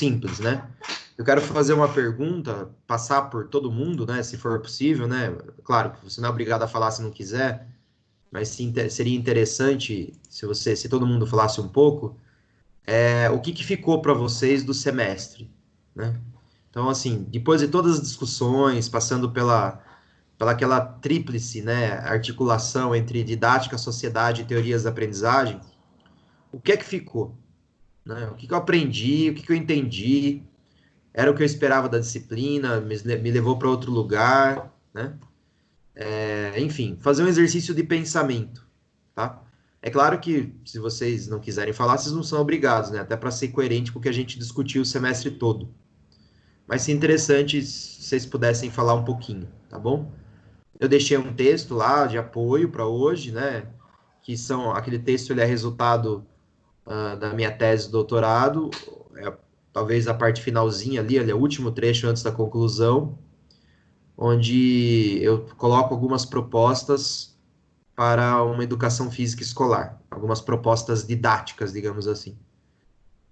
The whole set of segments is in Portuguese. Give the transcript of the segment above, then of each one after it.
simples, né? Eu quero fazer uma pergunta, passar por todo mundo, né? Se for possível, né? Claro, você não é obrigado a falar se não quiser, mas sim, seria interessante se todo mundo falasse um pouco, o que que ficou para vocês do semestre, né? Então, assim, depois de todas as discussões, passando pela aquela tríplice, né, articulação entre didática, sociedade e teorias da aprendizagem, o que é que ficou? Né? O que que eu aprendi? O que que eu entendi? Era o que eu esperava da disciplina? Me levou para outro lugar, né? Enfim, fazer um exercício de pensamento, tá? É claro que se vocês não quiserem falar, vocês não são obrigados, né? Até para ser coerente com o que a gente discutiu o semestre todo. Mas se interessante se vocês pudessem falar um pouquinho, tá bom? Eu deixei um texto lá de apoio para hoje, né? Que são aquele texto ele é resultado da minha tese de doutorado, é, talvez a parte finalzinha ali, é o último trecho antes da conclusão, onde eu coloco algumas propostas para uma educação física escolar, algumas propostas didáticas, digamos assim.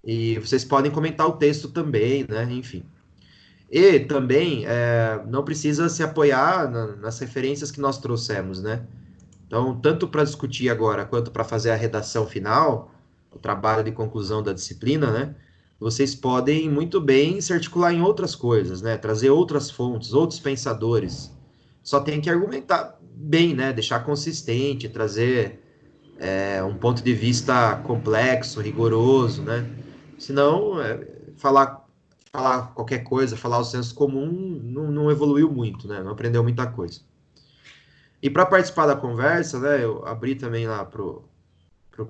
E vocês podem comentar o texto também, né? Enfim. E também não precisa se apoiar nas referências que nós trouxemos, né? Então, tanto para discutir agora quanto para fazer a redação final, o trabalho de conclusão da disciplina, né? Vocês podem muito bem se articular em outras coisas, né? Trazer outras fontes, outros pensadores. Só tem que argumentar bem, né? Deixar consistente, trazer um ponto de vista complexo, rigoroso, né? Senão, falar qualquer coisa, falar o senso comum, não evoluiu muito, né? Não aprendeu muita coisa. E para participar da conversa, né, eu abri também lá pro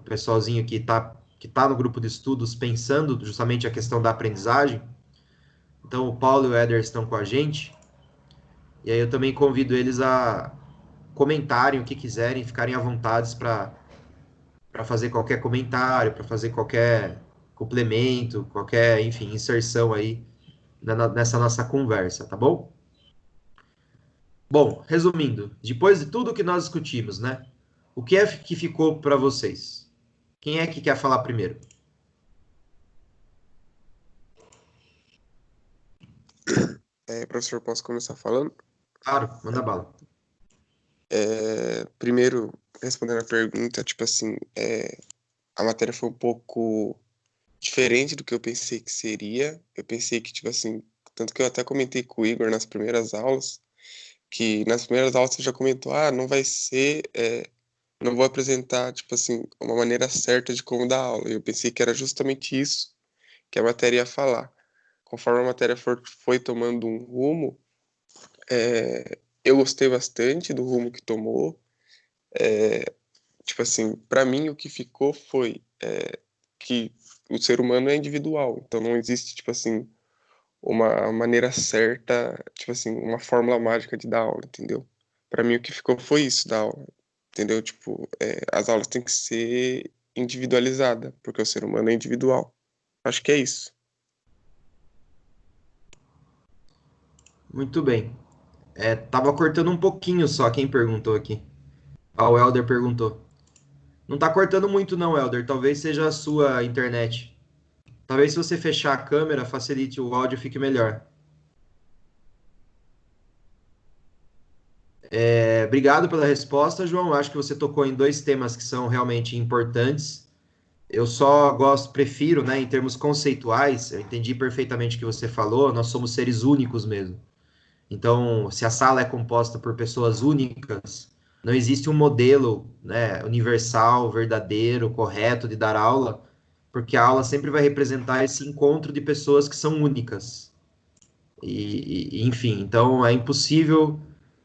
pessoalzinho que tá no grupo de estudos pensando justamente a questão da aprendizagem. Então, o Paulo e o Éder estão com a gente. E aí eu também convido eles a comentarem o que quiserem, ficarem à vontade para fazer qualquer comentário, para fazer qualquer complemento, qualquer, enfim, inserção aí nessa nossa conversa, tá bom? Bom, resumindo, depois de tudo que nós discutimos, né? O que é que ficou para vocês? Quem é que quer falar primeiro? Professor, posso começar falando? Claro, manda bala. Primeiro, respondendo a pergunta, tipo assim, a matéria foi um pouco diferente do que eu pensei que seria. Eu pensei que, tipo assim, tanto que eu até comentei com o Igor nas primeiras aulas, que nas primeiras aulas você já comentou, não vai ser, não vou apresentar, tipo assim, uma maneira certa de como dar aula. Eu pensei que era justamente isso que a matéria ia falar. Conforme a matéria foi tomando um rumo, eu gostei bastante do rumo que tomou. Tipo assim, para mim o que ficou foi que o ser humano é individual, então não existe, tipo assim, uma maneira certa, tipo assim, uma fórmula mágica de dar aula, entendeu? Para mim o que ficou foi isso da aula, entendeu? Tipo, as aulas têm que ser individualizadas, porque o ser humano é individual. Acho que é isso. Muito bem. Tava cortando um pouquinho só, quem perguntou aqui? Ah, o Elder perguntou. Não tá cortando muito não, Elder. Talvez seja a sua internet. Talvez se você fechar a câmera, facilite o áudio e fique melhor. Obrigado pela resposta, João. Acho que você tocou em dois temas que são realmente importantes. Eu só prefiro, né, em termos conceituais, eu entendi perfeitamente o que você falou, nós somos seres únicos mesmo. Então, se a sala é composta por pessoas únicas, não existe um modelo, né, universal, verdadeiro, correto de dar aula, porque a aula sempre vai representar esse encontro de pessoas que são únicas. Enfim, então é impossível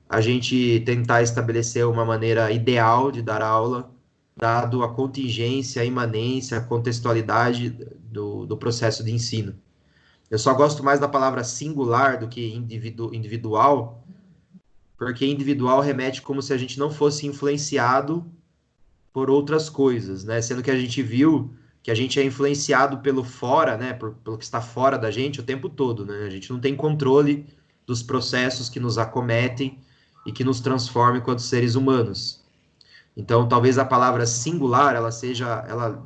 a gente tentar estabelecer uma maneira ideal de dar aula, dado a contingência, a imanência, a contextualidade do processo de ensino. Eu só gosto mais da palavra singular do que individual, porque individual remete como se a gente não fosse influenciado por outras coisas, né? Sendo que a gente viu que a gente é influenciado pelo fora, né? Pelo que está fora da gente o tempo todo, né? A gente não tem controle dos processos que nos acometem e que nos transformam enquanto seres humanos. Então, talvez a palavra singular, ela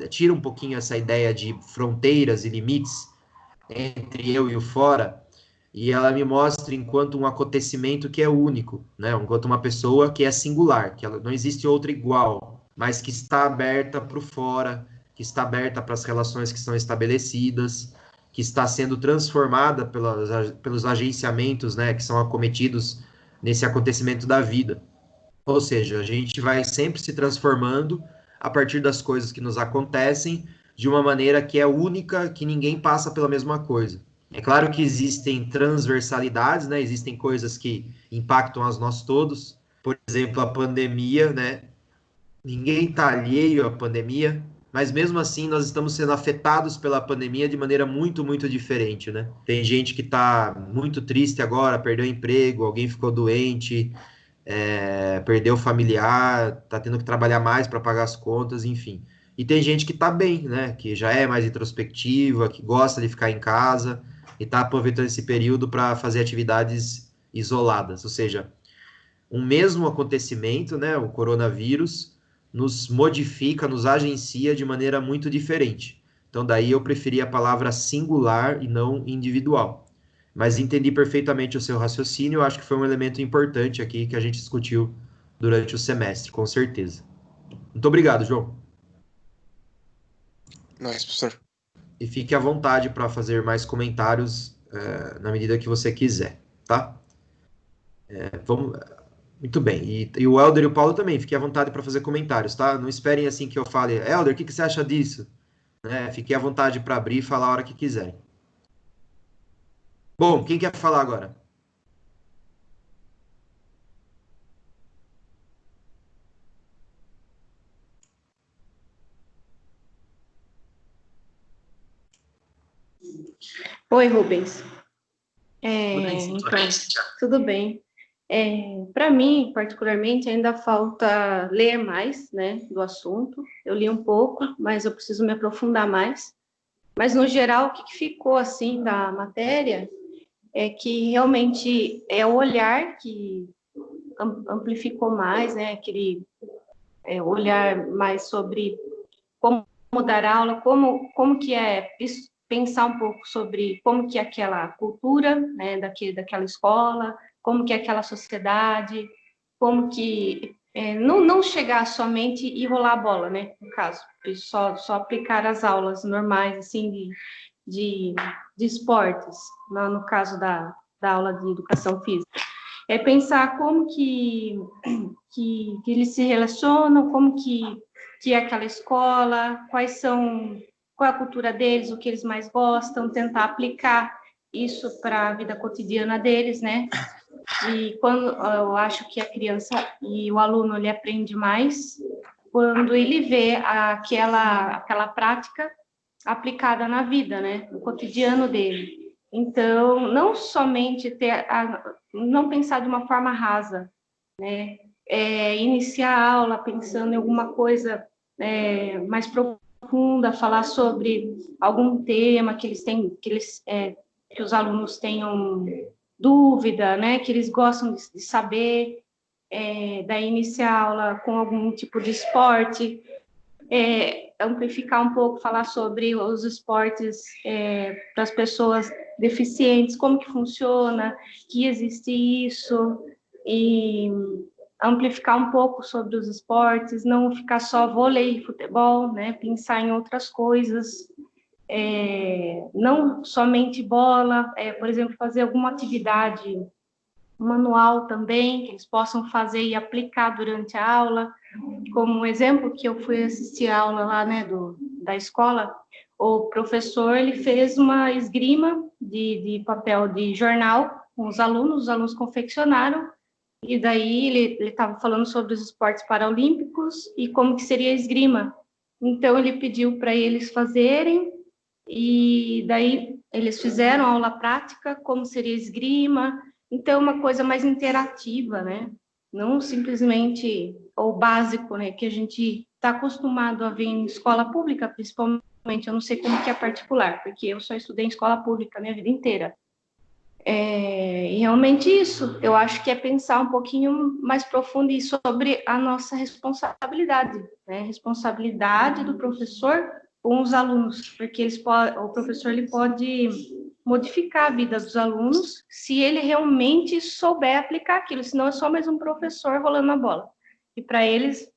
tira um pouquinho essa ideia de fronteiras e limites entre eu e o fora, e ela me mostra enquanto um acontecimento que é único, né? Enquanto uma pessoa que é singular, que ela, não existe outra igual, mas que está aberta para o fora, que está aberta para as relações que são estabelecidas, que está sendo transformada pelos agenciamentos, né, que são acometidos nesse acontecimento da vida. Ou seja, a gente vai sempre se transformando a partir das coisas que nos acontecem de uma maneira que é única, que ninguém passa pela mesma coisa. É claro que existem transversalidades, né? Existem coisas que impactam a nós todos. Por exemplo, a pandemia, né? Ninguém está alheio à pandemia, mas mesmo assim nós estamos sendo afetados pela pandemia de maneira muito, muito diferente, né? Tem gente que está muito triste agora, perdeu o emprego, alguém ficou doente, perdeu familiar, tá tendo que trabalhar mais para pagar as contas, enfim. E tem gente que tá bem, né? Que já é mais introspectiva, que gosta de ficar em casa e tá aproveitando esse período para fazer atividades isoladas. Ou seja, um mesmo acontecimento, né? O coronavírus nos modifica, nos agencia de maneira muito diferente. Então, daí eu preferi a palavra singular e não individual. Mas entendi perfeitamente o seu raciocínio, eu acho que foi um elemento importante aqui que a gente discutiu durante o semestre, com certeza. Muito obrigado, João. Nós, professor. E fique à vontade para fazer mais comentários na medida que você quiser, tá? Vamos... Muito bem. E o Helder e o Paulo também, fiquem à vontade para fazer comentários, tá? Não esperem assim que eu fale, Helder, o que você acha disso? Né? Fiquem à vontade para abrir e falar a hora que quiserem. Bom, quem quer falar agora? Oi, Rubens. Então, tudo bem. Para mim, particularmente, ainda falta ler mais, né, do assunto. Eu li um pouco, mas eu preciso me aprofundar mais. Mas, no geral, o que ficou, assim, da matéria é que realmente é o olhar que amplificou mais, né, aquele olhar mais sobre como dar aula, como que é pensar um pouco sobre como que é aquela cultura, né, daquela escola, como que é aquela sociedade, como que não chegar somente e rolar a bola, né, no caso, só aplicar as aulas normais, assim, de esportes, no caso da aula de educação física. É pensar como que eles se relacionam, como que é aquela escola, qual é a cultura deles, o que eles mais gostam, tentar aplicar isso para a vida cotidiana deles, né? E quando eu acho que a criança e o aluno ele aprende mais quando ele vê aquela prática aplicada na vida, né? No cotidiano dele. Então, não somente não pensar de uma forma rasa, né? Iniciar a aula pensando em alguma coisa mais profunda, falar sobre algum tema que eles têm, que os alunos tenham dúvida, né? Que eles gostam de saber, daí iniciar a aula com algum tipo de esporte, amplificar um pouco, falar sobre os esportes para as pessoas deficientes, como que funciona, que existe isso, e amplificar um pouco sobre os esportes, não ficar só vôlei e futebol, né? Pensar em outras coisas, não somente bola, por exemplo, fazer alguma atividade manual também, que eles possam fazer e aplicar durante a aula. Como um exemplo, que eu fui assistir a aula lá, né, da escola, o professor, ele fez uma esgrima de papel de jornal com os alunos confeccionaram, e daí ele estava falando sobre os esportes paralímpicos e como que seria a esgrima. Então, ele pediu para eles fazerem, e daí eles fizeram a aula prática, como seria a esgrima. Então, uma coisa mais interativa, né? Não simplesmente o básico, né, que a gente está acostumado a ver em escola pública, principalmente. Eu não sei como que é particular, porque eu só estudei em escola pública a minha vida inteira. E realmente isso, eu acho que é pensar um pouquinho mais profundo sobre a nossa responsabilidade, né? Responsabilidade do professor com os alunos, porque o professor ele pode modificar a vida dos alunos se ele realmente souber aplicar aquilo, senão é só mais um professor rolando a bola. E para eles,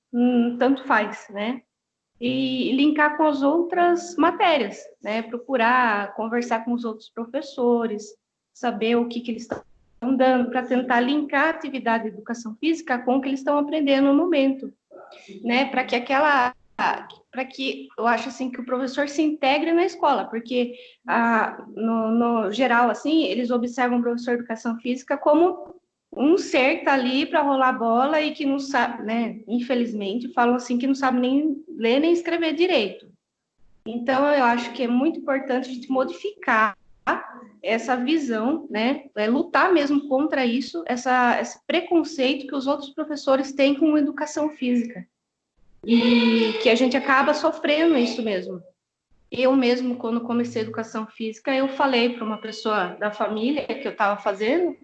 tanto faz, né? E linkar com as outras matérias, né? Procurar conversar com os outros professores, saber o que eles estão dando, para tentar linkar a atividade de educação física com o que eles estão aprendendo no momento, né? Para que eu acho assim que o professor se integre na escola, porque no geral assim eles observam o professor de educação física como um ser que está ali para rolar bola e que não sabe, né? Infelizmente falam assim que não sabe nem ler nem escrever direito. Então eu acho que é muito importante a gente modificar essa visão, né? Lutar mesmo contra isso, esse preconceito que os outros professores têm com a educação física. E que a gente acaba sofrendo isso mesmo. Eu mesmo, quando comecei a educação física, eu falei para uma pessoa da família que eu estava fazendo,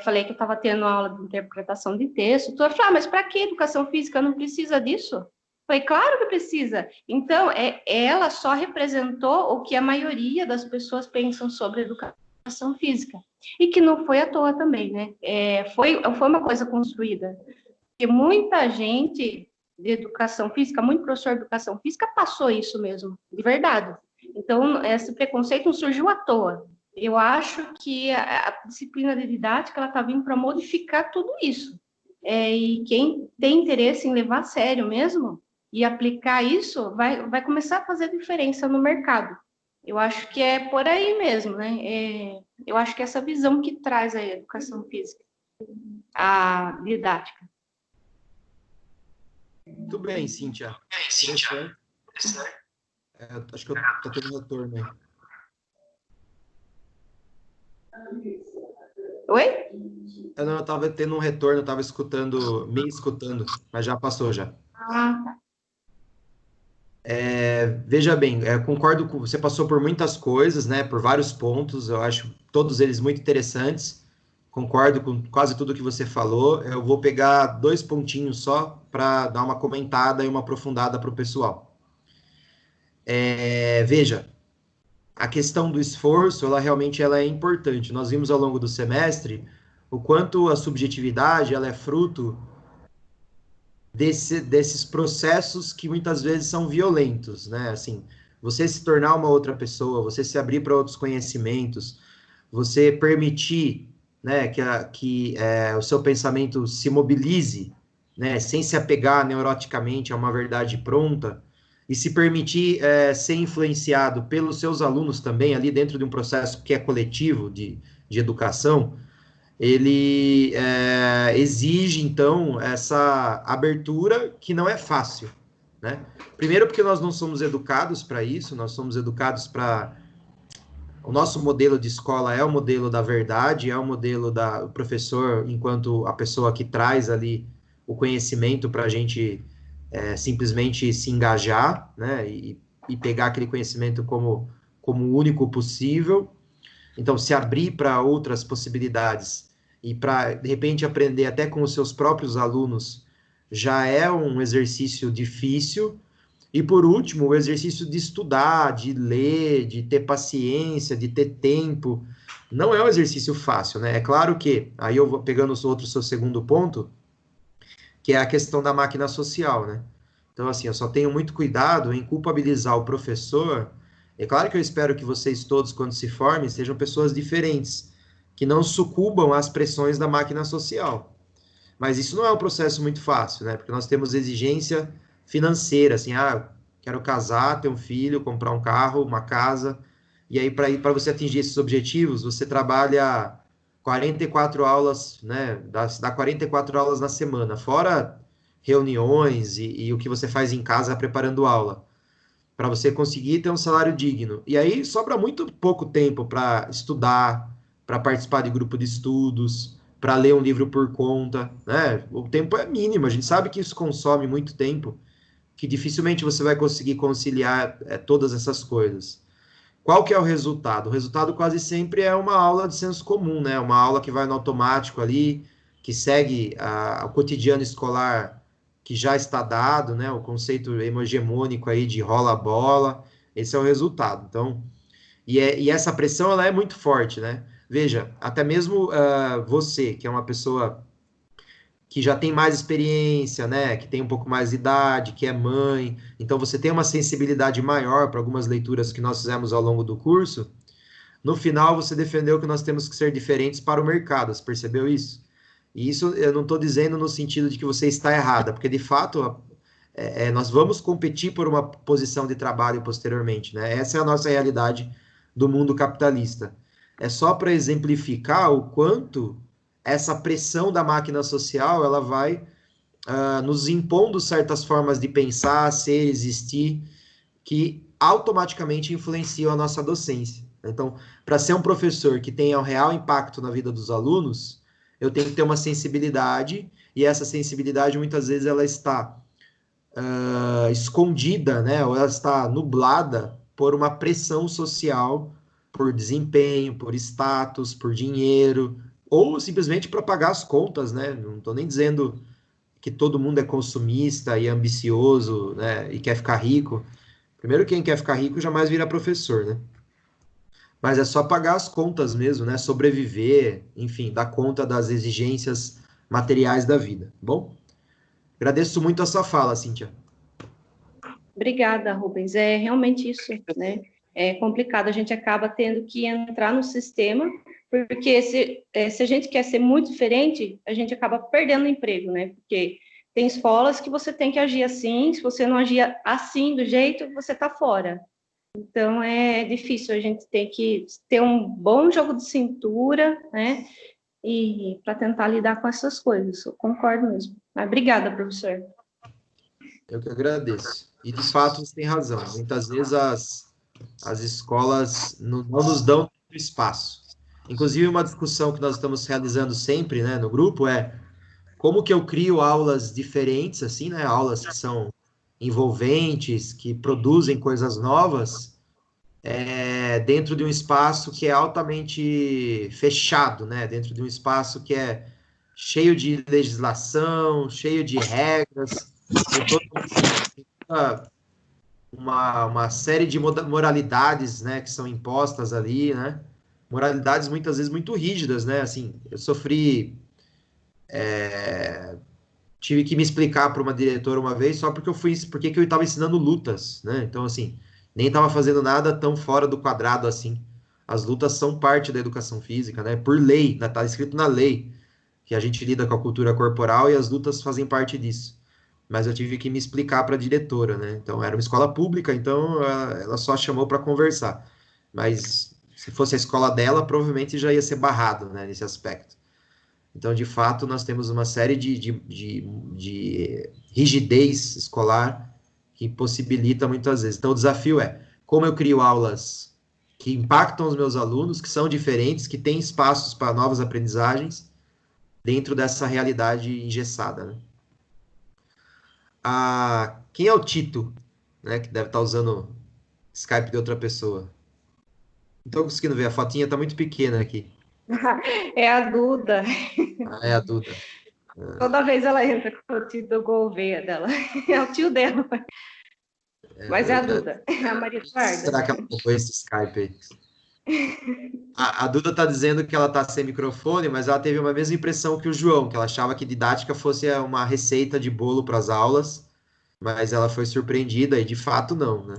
falei que eu estava tendo aula de interpretação de texto, ela falou, mas para que educação física? Não precisa disso? Falei, claro que precisa. Então, ela só representou o que a maioria das pessoas pensam sobre educação física. E que não foi à toa também, né? Foi uma coisa construída. Porque muita gente de educação física, muito professor de educação física passou isso mesmo, de verdade. Então, esse preconceito não surgiu à toa. Eu acho que a disciplina de didática ela está vindo para modificar tudo isso. E quem tem interesse em levar a sério mesmo e aplicar isso, vai começar a fazer diferença no mercado. Eu acho que é por aí mesmo, né? Eu acho que é essa visão que traz a educação física, a didática. Muito bem, Cíntia. Acho que eu estou tendo retorno aí. Oi? Eu estava tendo um retorno, eu estava me escutando, mas já passou já. Tá. Veja bem, concordo com você, passou por muitas coisas, né? Por vários pontos, eu acho todos eles muito interessantes. Concordo com quase tudo que você falou. Eu vou pegar 2 pontinhos só para dar uma comentada e uma aprofundada para o pessoal. Veja, a questão do esforço, ela realmente é importante. Nós vimos ao longo do semestre o quanto a subjetividade ela é fruto desses processos que muitas vezes são violentos, né? Assim, você se tornar uma outra pessoa, você se abrir para outros conhecimentos, você permitir, né, que o seu pensamento se mobilize, né, sem se apegar neuroticamente a uma verdade pronta, e se permitir ser influenciado pelos seus alunos também, ali dentro de um processo que é coletivo de educação, ele exige, então, essa abertura que não é fácil, né? Primeiro porque nós não somos educados para isso, nós somos educados para... O nosso modelo de escola é o modelo da verdade, é o modelo do professor enquanto a pessoa que traz ali o conhecimento para a gente simplesmente se engajar, né? E pegar aquele conhecimento como o único possível. Então, se abrir para outras possibilidades e para, de repente, aprender até com os seus próprios alunos já é um exercício difícil. E, por último, o exercício de estudar, de ler, de ter paciência, de ter tempo, não é um exercício fácil, né? É claro que, aí eu vou pegando o seu segundo ponto, que é a questão da máquina social, né? Então, assim, eu só tenho muito cuidado em culpabilizar o professor. É claro que eu espero que vocês todos, quando se formem, sejam pessoas diferentes, que não sucumbam às pressões da máquina social. Mas isso não é um processo muito fácil, né? Porque nós temos exigência financeira, assim, quero casar, ter um filho, comprar um carro, uma casa, e aí para você atingir esses objetivos, você trabalha 44 aulas, né? Dá 44 aulas na semana, fora reuniões e o que você faz em casa preparando aula, para você conseguir ter um salário digno. E aí sobra muito pouco tempo para estudar, para participar de grupo de estudos, para ler um livro por conta, né? O tempo é mínimo, a gente sabe que isso consome muito tempo, que dificilmente você vai conseguir conciliar todas essas coisas. Qual que é o resultado? O resultado quase sempre é uma aula de senso comum, né? Uma aula que vai no automático ali, que segue o cotidiano escolar que já está dado, né? O conceito hegemônico aí de rola a bola, esse é o resultado. Então, e essa pressão, ela é muito forte, né? Veja, até mesmo você, que é uma pessoa que já tem mais experiência, né? Que tem um pouco mais de idade, que é mãe, então você tem uma sensibilidade maior para algumas leituras que nós fizemos ao longo do curso. No final, você defendeu que nós temos que ser diferentes para o mercado, você percebeu isso? E isso eu não estou dizendo no sentido de que você está errada, porque de fato nós vamos competir por uma posição de trabalho posteriormente, né? Essa é a nossa realidade do mundo capitalista. É só para exemplificar o quanto essa pressão da máquina social ela vai nos impondo certas formas de pensar, ser, existir, que automaticamente influenciam a nossa docência. Então, para ser um professor que tenha um real impacto na vida dos alunos, eu tenho que ter uma sensibilidade, e essa sensibilidade muitas vezes ela está escondida, né? Ou ela está nublada por uma pressão social, por desempenho, por status, por dinheiro, ou simplesmente para pagar as contas, né? Não estou nem dizendo que todo mundo é consumista e ambicioso, né? E quer ficar rico. Primeiro, quem quer ficar rico jamais vira professor, né? Mas é só pagar as contas mesmo, né? Sobreviver, enfim, dar conta das exigências materiais da vida. Bom, agradeço muito a sua fala, Cíntia. Obrigada, Rubens. É realmente isso, né? É complicado, a gente acaba tendo que entrar no sistema, porque se a gente quer ser muito diferente, a gente acaba perdendo emprego, né? Porque tem escolas que você tem que agir assim, se você não agir assim, do jeito, você está fora. Então, é difícil, a gente tem que ter um bom jogo de cintura, né? E para tentar lidar com essas coisas, eu concordo mesmo. Mas obrigada, professor. Eu que agradeço. E, de fato, você tem razão. Muitas vezes as escolas não nos dão tanto espaço. Inclusive, uma discussão que nós estamos realizando sempre, né, no grupo é como que eu crio aulas diferentes, assim, né, aulas que são envolventes, que produzem coisas novas, dentro de um espaço que é altamente fechado, né, dentro de um espaço que é cheio de legislação, cheio de regras, com toda uma série de moralidades, né, que são impostas ali, né, moralidades muitas vezes muito rígidas, né, assim, eu sofri, tive que me explicar para uma diretora uma vez só porque porque que eu estava ensinando lutas, né, então assim, nem estava fazendo nada tão fora do quadrado assim, as lutas são parte da educação física, né, por lei, está escrito na lei, que a gente lida com a cultura corporal e as lutas fazem parte disso. Mas eu tive que me explicar para a diretora, né? Então, era uma escola pública, então ela só chamou para conversar. Mas se fosse a escola dela, provavelmente já ia ser barrado, né, nesse aspecto. Então, de fato, nós temos uma série de rigidez escolar que possibilita muitas vezes. Então, o desafio é como eu crio aulas que impactam os meus alunos, que são diferentes, que têm espaços para novas aprendizagens, dentro dessa realidade engessada, né? Quem é o Tito, né, que deve estar usando Skype de outra pessoa? Não estou conseguindo ver, a fotinha está muito pequena aqui. É a Duda. É a Duda. Toda vez ela entra com o Tito Gouveia dela. É o tio dela. Mas é a Duda, é a Maria Eduarda. Será que ela colocou esse Skype aí? A Duda está dizendo que ela está sem microfone, mas ela teve a mesma impressão que o João, que ela achava que didática fosse uma receita de bolo para as aulas, mas ela foi surpreendida e de fato não, né?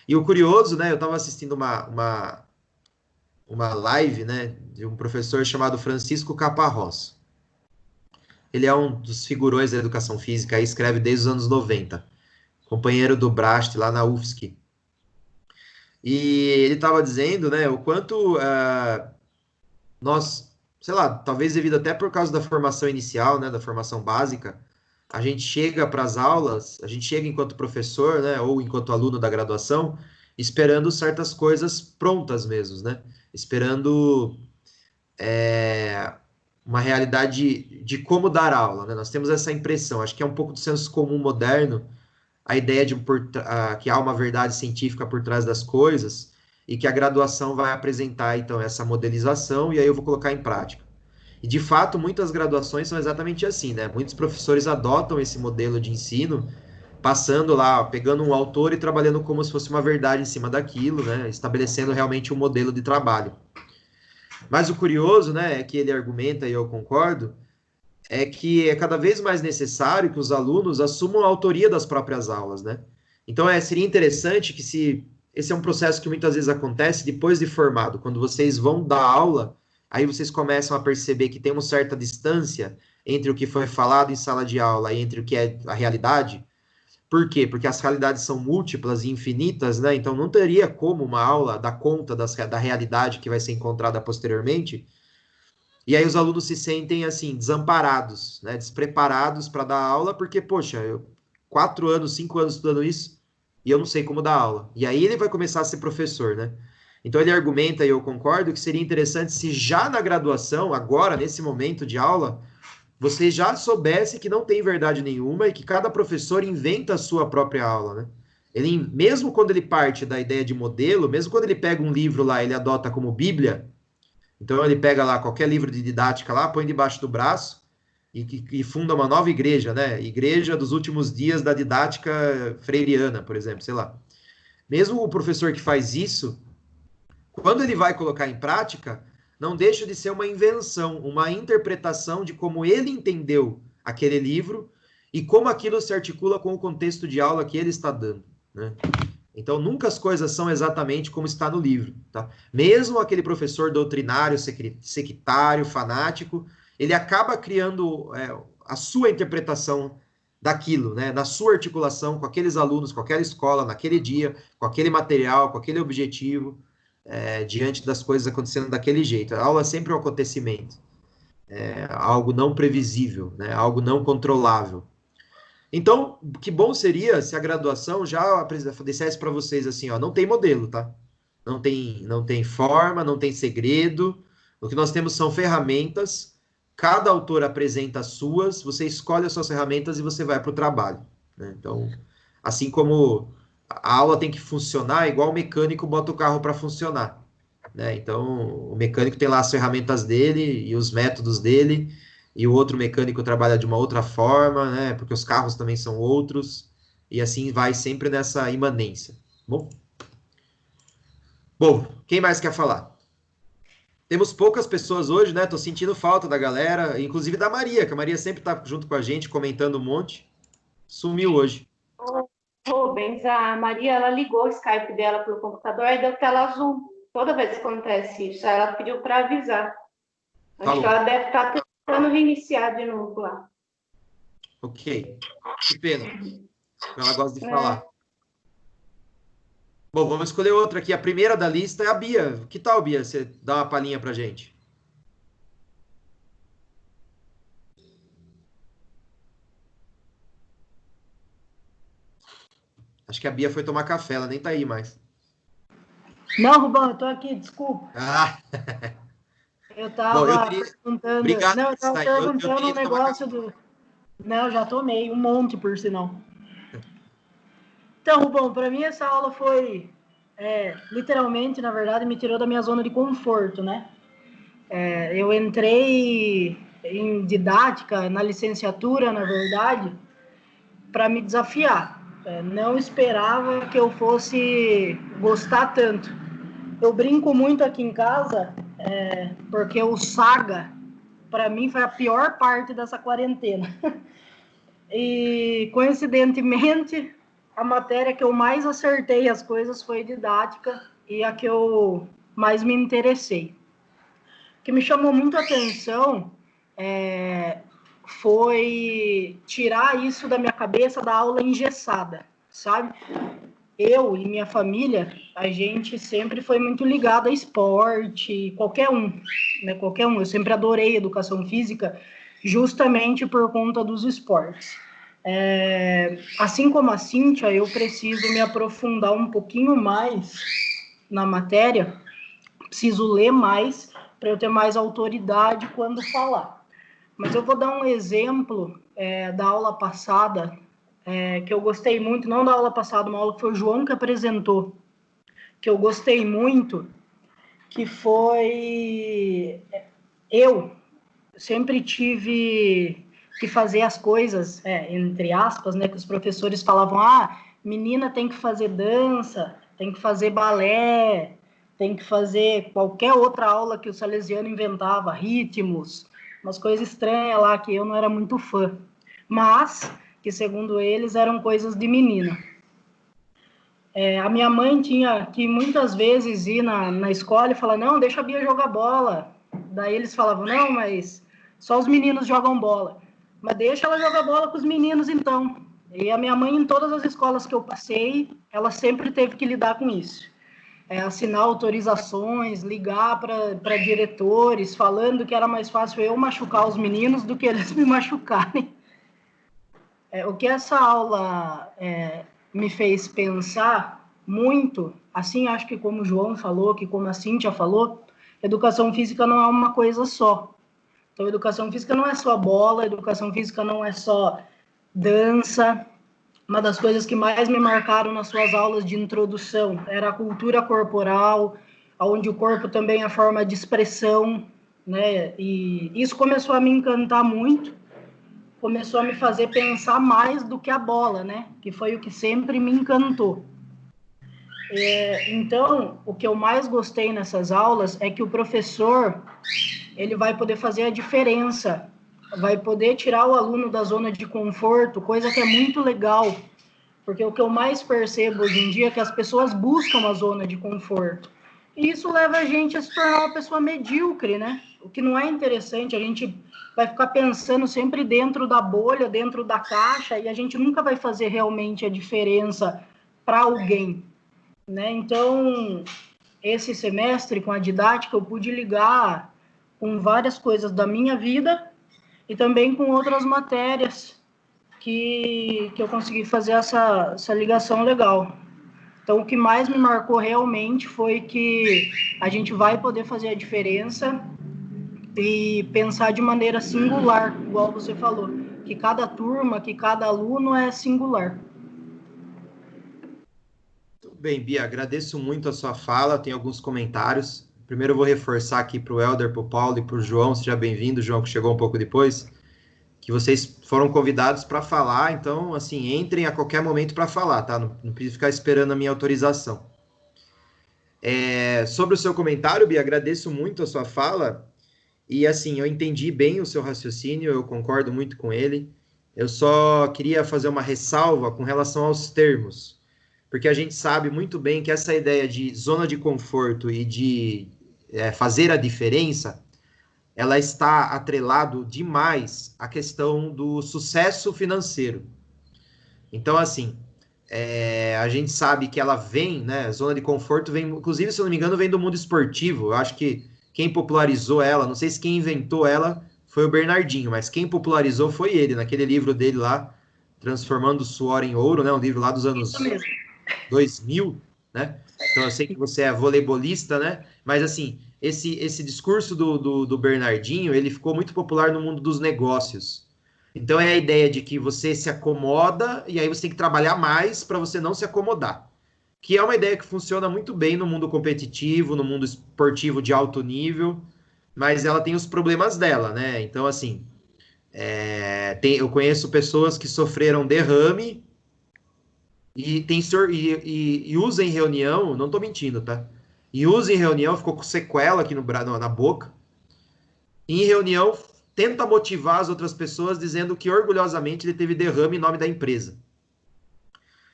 E o curioso, né? Eu estava assistindo uma live, né, de um professor chamado Francisco Caparrós. Ele é um dos figurões da educação física e escreve desde os anos 90, companheiro do Brast lá na UFSC. E ele estava dizendo, né, o quanto nós, sei lá, talvez devido até por causa da formação inicial, né, da formação básica, a gente chega para as aulas, a gente chega enquanto professor, né, ou enquanto aluno da graduação, esperando certas coisas prontas mesmo, né, esperando uma realidade de como dar aula, né, nós temos essa impressão, acho que é um pouco do senso comum moderno, a ideia de que há uma verdade científica por trás das coisas, e que a graduação vai apresentar, então, essa modelização, e aí eu vou colocar em prática. E, de fato, muitas graduações são exatamente assim, né? Muitos professores adotam esse modelo de ensino, passando lá, pegando um autor e trabalhando como se fosse uma verdade em cima daquilo, né? Estabelecendo realmente um modelo de trabalho. Mas o curioso, né, é que ele argumenta, e eu concordo, é que é cada vez mais necessário que os alunos assumam a autoria das próprias aulas, né? Então, seria interessante que se... Esse é um processo que muitas vezes acontece depois de formado, quando vocês vão dar aula, aí vocês começam a perceber que tem uma certa distância entre o que foi falado em sala de aula e entre o que é a realidade. Por quê? Porque as realidades são múltiplas e infinitas, né? Então, não teria como uma aula dar conta da realidade que vai ser encontrada posteriormente. E aí os alunos se sentem, assim, desamparados, né? Despreparados para dar aula, porque, poxa, 4 anos, 5 anos estudando isso, e eu não sei como dar aula. E aí ele vai começar a ser professor, né? Então ele argumenta, e eu concordo, que seria interessante se já na graduação, agora, nesse momento de aula, você já soubesse que não tem verdade nenhuma e que cada professor inventa a sua própria aula, né? Ele, mesmo quando ele parte da ideia de modelo, mesmo quando ele pega um livro lá, ele adota como Bíblia, então ele pega lá qualquer livro de didática lá, põe debaixo do braço e funda uma nova igreja, né? Igreja dos últimos dias da didática freiriana, por exemplo, sei lá. Mesmo o professor que faz isso, quando ele vai colocar em prática, não deixa de ser uma invenção, uma interpretação de como ele entendeu aquele livro e como aquilo se articula com o contexto de aula que ele está dando, né? Então, nunca as coisas são exatamente como está no livro, tá? Mesmo aquele professor doutrinário, sectário, fanático, ele acaba criando a sua interpretação daquilo, né? Na sua articulação com aqueles alunos, com aquela escola, naquele dia, com aquele material, com aquele objetivo, diante das coisas acontecendo daquele jeito. A aula é sempre um acontecimento, algo não previsível, né? Algo não controlável. Então, que bom seria se a graduação já dissesse para vocês assim, ó, não tem modelo, tá? Não tem forma, não tem segredo. O que nós temos são ferramentas. Cada autor apresenta as suas, você escolhe as suas ferramentas e você vai para o trabalho, né? Então, assim como a aula tem que funcionar, igual o mecânico bota o carro para funcionar, né? Então, o mecânico tem lá as ferramentas dele e os métodos dele, e o outro mecânico trabalha de uma outra forma, né? Porque os carros também são outros, e assim vai sempre nessa imanência. Bom, quem mais quer falar? Temos poucas pessoas hoje, né? Tô sentindo falta da galera, inclusive da Maria, que a Maria sempre tá junto com a gente, comentando um monte. Sumiu hoje. Rubens, a Maria, ela ligou o Skype dela pelo computador e deu tela azul. Toda vez que acontece isso, ela pediu para avisar. Acho que ela deve estar tentando reiniciar de novo lá. Ok. Que pena. Ela gosta de falar. Bom, vamos escolher outra aqui. A primeira da lista é a Bia. Que tal, Bia? Você dá uma palhinha pra gente? Acho que a Bia foi tomar café, ela nem tá aí mais. Não, Rubão, eu tô aqui, desculpa. Ah! Eu tava perguntando. Obrigado, não, eu tava perguntando um negócio do. Não, já tomei, um monte, por sinal. Então, Rubão, para mim essa aula foi literalmente, na verdade, me tirou da minha zona de conforto, né? Eu entrei em didática, na licenciatura, na verdade, para me desafiar. Não esperava que eu fosse gostar tanto. Eu brinco muito aqui em casa, porque o Saga, para mim, foi a pior parte dessa quarentena. E, coincidentemente, a matéria que eu mais acertei as coisas foi didática e a que eu mais me interessei. O que me chamou muito a atenção foi tirar isso da minha cabeça da aula engessada, sabe? Eu e minha família, a gente sempre foi muito ligado a esporte, qualquer um, né? Qualquer um. Eu sempre adorei educação física, justamente por conta dos esportes. Assim como a Cíntia, eu preciso me aprofundar um pouquinho mais na matéria, preciso ler mais para eu ter mais autoridade quando falar. Mas eu vou dar um exemplo da aula passada, que eu gostei muito, não da aula passada, uma aula que foi o João que apresentou, que eu gostei muito, que foi eu sempre tive que fazer as coisas, entre aspas, né, que os professores falavam, menina tem que fazer dança, tem que fazer balé, tem que fazer qualquer outra aula que o salesiano inventava, ritmos, umas coisas estranhas lá que eu não era muito fã, mas que, segundo eles, eram coisas de menina. A minha mãe tinha que muitas vezes ir na escola e falar, não, deixa a Bia jogar bola. Daí eles falavam, não, mas só os meninos jogam bola. Mas deixa ela jogar bola com os meninos, então. E a minha mãe, em todas as escolas que eu passei, ela sempre teve que lidar com isso. Assinar autorizações, ligar para diretores, falando que era mais fácil eu machucar os meninos do que eles me machucarem. O que essa aula me fez pensar muito, assim, acho que como o João falou, que como a Cíntia falou, educação física não é uma coisa só. Então, educação física não é só bola, educação física não é só dança. Uma das coisas que mais me marcaram nas suas aulas de introdução era a cultura corporal, onde o corpo também é forma de expressão, né? E isso começou a me encantar muito, começou a me fazer pensar mais do que a bola, né? Que foi o que sempre me encantou. Então, o que eu mais gostei nessas aulas é que o professor, ele vai poder fazer a diferença, vai poder tirar o aluno da zona de conforto, coisa que é muito legal, porque o que eu mais percebo hoje em dia é que as pessoas buscam a zona de conforto, e isso leva a gente a se tornar uma pessoa medíocre, né? O que não é interessante, a gente vai ficar pensando sempre dentro da bolha, dentro da caixa, e a gente nunca vai fazer realmente a diferença para alguém, né? Então, esse semestre, com a didática, eu pude ligar com várias coisas da minha vida e também com outras matérias que eu consegui fazer essa ligação legal. Então, o que mais me marcou realmente foi que a gente vai poder fazer a diferença e pensar de maneira singular, igual você falou, que cada turma, que cada aluno é singular. Bem, Bia, agradeço muito a sua fala, tem alguns comentários. Primeiro eu vou reforçar aqui para o Helder, para o Paulo e para o João, seja bem-vindo, João, que chegou um pouco depois, que vocês foram convidados para falar, então, assim, entrem a qualquer momento para falar, tá? Não precisa ficar esperando a minha autorização. Sobre o seu comentário, Bia, agradeço muito a sua fala, e assim, eu entendi bem o seu raciocínio, eu concordo muito com ele, eu só queria fazer uma ressalva com relação aos termos, porque a gente sabe muito bem que essa ideia de zona de conforto e de fazer a diferença, ela está atrelado demais à questão do sucesso financeiro. Então, assim, a gente sabe que ela vem, né, zona de conforto vem, inclusive, se eu não me engano, vem do mundo esportivo. Eu acho que quem popularizou ela, não sei se quem inventou ela foi o Bernardinho, mas quem popularizou foi ele, naquele livro dele lá, Transformando o Suor em Ouro, né, um livro lá dos anos 2000, né? Então eu sei que você é voleibolista, né? Mas assim, esse discurso do Bernardinho, ele ficou muito popular no mundo dos negócios. Então é a ideia de que você se acomoda e aí você tem que trabalhar mais para você não se acomodar. Que é uma ideia que funciona muito bem no mundo competitivo, no mundo esportivo de alto nível, mas ela tem os problemas dela, né? Então, assim, eu conheço pessoas que sofreram derrame e usa em reunião, não tô mentindo, tá? E usa em reunião, ficou com sequela aqui na boca. E em reunião, tenta motivar as outras pessoas dizendo que orgulhosamente ele teve derrame em nome da empresa.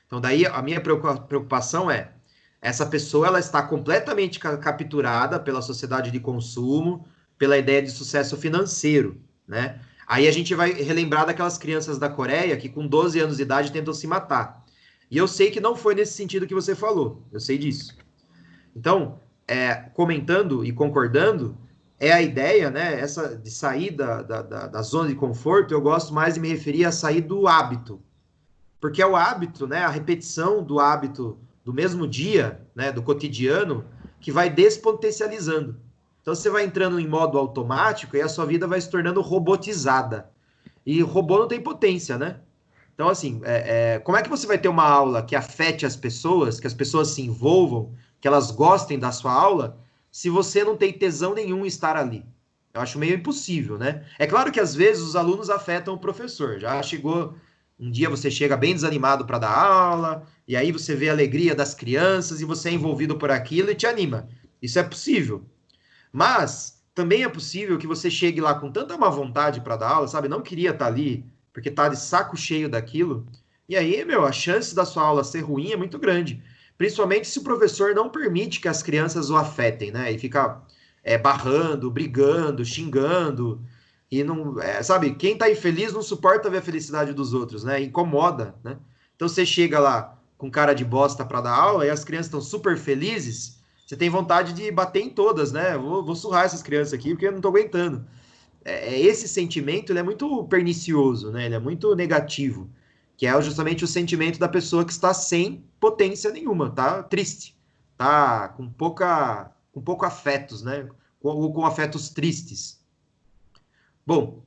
Então daí a minha preocupação essa pessoa ela está completamente capturada pela sociedade de consumo, pela ideia de sucesso financeiro, né? Aí a gente vai relembrar daquelas crianças da Coreia que com 12 anos de idade tentam se matar. E eu sei que não foi nesse sentido que você falou, eu sei disso. Então, comentando e concordando, a ideia, né, essa de sair da zona de conforto, eu gosto mais de me referir a sair do hábito. Porque é o hábito, né, a repetição do hábito do mesmo dia, né, do cotidiano, que vai despotencializando. Então, você vai entrando em modo automático e a sua vida vai se tornando robotizada. E robô não tem potência, né? Então, assim, como é que você vai ter uma aula que afete as pessoas, que as pessoas se envolvam, que elas gostem da sua aula, se você não tem tesão nenhum em estar ali? Eu acho meio impossível, né? É claro que às vezes os alunos afetam o professor. Já chegou um dia, você chega bem desanimado para dar aula, e aí você vê a alegria das crianças e você é envolvido por aquilo e te anima. Isso é possível. Mas também é possível que você chegue lá com tanta má vontade para dar aula, sabe? Não queria estar ali, porque tá de saco cheio daquilo. E aí, meu, a chance da sua aula ser ruim é muito grande. Principalmente se o professor não permite que as crianças o afetem, né? E fica barrando, brigando, xingando. E não, sabe, quem tá infeliz não suporta ver a felicidade dos outros, né? Incomoda, né? Então você chega lá com cara de bosta para dar aula e as crianças estão super felizes, você tem vontade de bater em todas, né? Vou surrar essas crianças aqui porque eu não tô aguentando. Esse sentimento, ele é muito pernicioso, né? Ele é muito negativo, que é justamente o sentimento da pessoa que está sem potência nenhuma, tá triste, tá com pouco afetos, né? Com afetos tristes. Bom,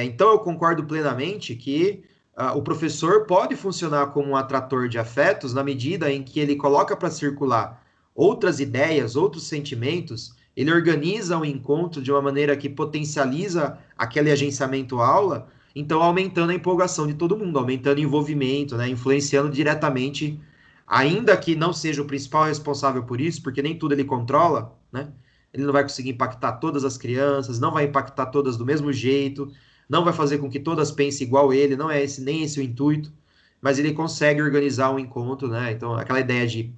então eu concordo plenamente que o professor pode funcionar como um atrator de afetos na medida em que ele coloca para circular outras ideias, outros sentimentos, ele organiza o encontro de uma maneira que potencializa aquele agenciamento aula, então aumentando a empolgação de todo mundo, aumentando o envolvimento, né, influenciando diretamente, ainda que não seja o principal responsável por isso, porque nem tudo ele controla, né? Ele não vai conseguir impactar todas as crianças, não vai impactar todas do mesmo jeito, não vai fazer com que todas pensem igual ele, não é nem esse o intuito, mas ele consegue organizar um encontro, né? Então, aquela ideia de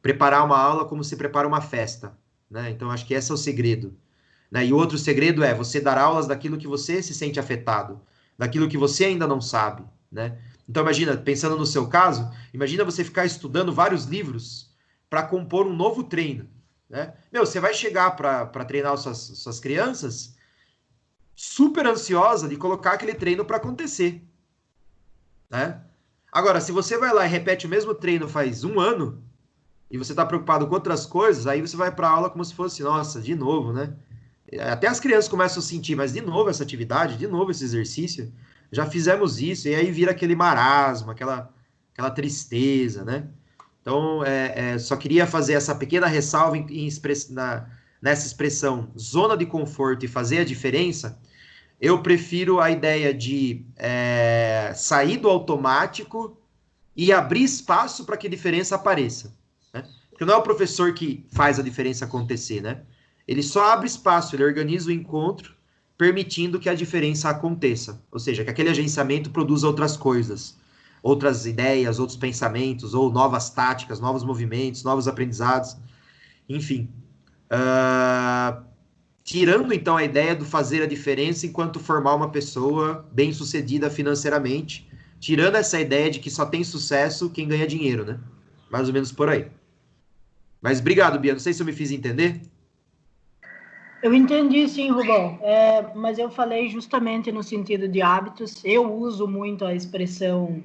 preparar uma aula como se prepara uma festa, né? Então, acho que esse é o segredo, né? E o outro segredo é você dar aulas daquilo que você se sente afetado, daquilo que você ainda não sabe, né? Então, imagina, pensando no seu caso, imagina você ficar estudando vários livros para compor um novo treino, né? Meu, você vai chegar para treinar suas crianças super ansiosa de colocar aquele treino para acontecer, né? Agora, se você vai lá e repete o mesmo treino faz um ano e você está preocupado com outras coisas, aí você vai para a aula como se fosse, nossa, de novo, né? Até as crianças começam a sentir, mas de novo essa atividade, de novo esse exercício, já fizemos isso, e aí vira aquele marasmo, aquela tristeza, né? Então, só queria fazer essa pequena ressalva nessa expressão zona de conforto e fazer a diferença. Eu prefiro a ideia de sair do automático e abrir espaço para que a diferença apareça, né? Porque não é o professor que faz a diferença acontecer, né? Ele só abre espaço, ele organiza o encontro, permitindo que a diferença aconteça. Ou seja, que aquele agenciamento produza outras coisas, outras ideias, outros pensamentos, ou novas táticas, novos movimentos, novos aprendizados, enfim. Tirando, então, a ideia do fazer a diferença enquanto formar uma pessoa bem-sucedida financeiramente, tirando essa ideia de que só tem sucesso quem ganha dinheiro, né? Mais ou menos por aí. Mas obrigado, Bia. Não sei se eu me fiz entender. Eu entendi, sim, Rubão. Mas eu falei justamente no sentido de hábitos. Eu uso muito a expressão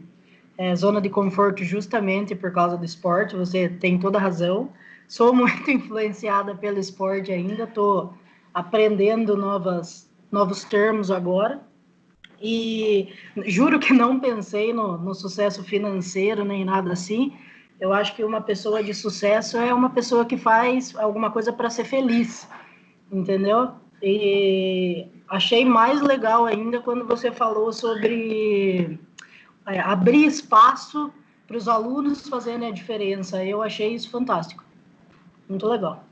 zona de conforto justamente por causa do esporte. Você tem toda a razão. Sou muito influenciada pelo esporte ainda. Estou aprendendo novos termos agora. E juro que não pensei no sucesso financeiro nem nada assim. Eu acho que uma pessoa de sucesso é uma pessoa que faz alguma coisa para ser feliz, entendeu? E achei mais legal ainda quando você falou sobre abrir espaço para os alunos fazerem a diferença. Eu achei isso fantástico. Muito legal.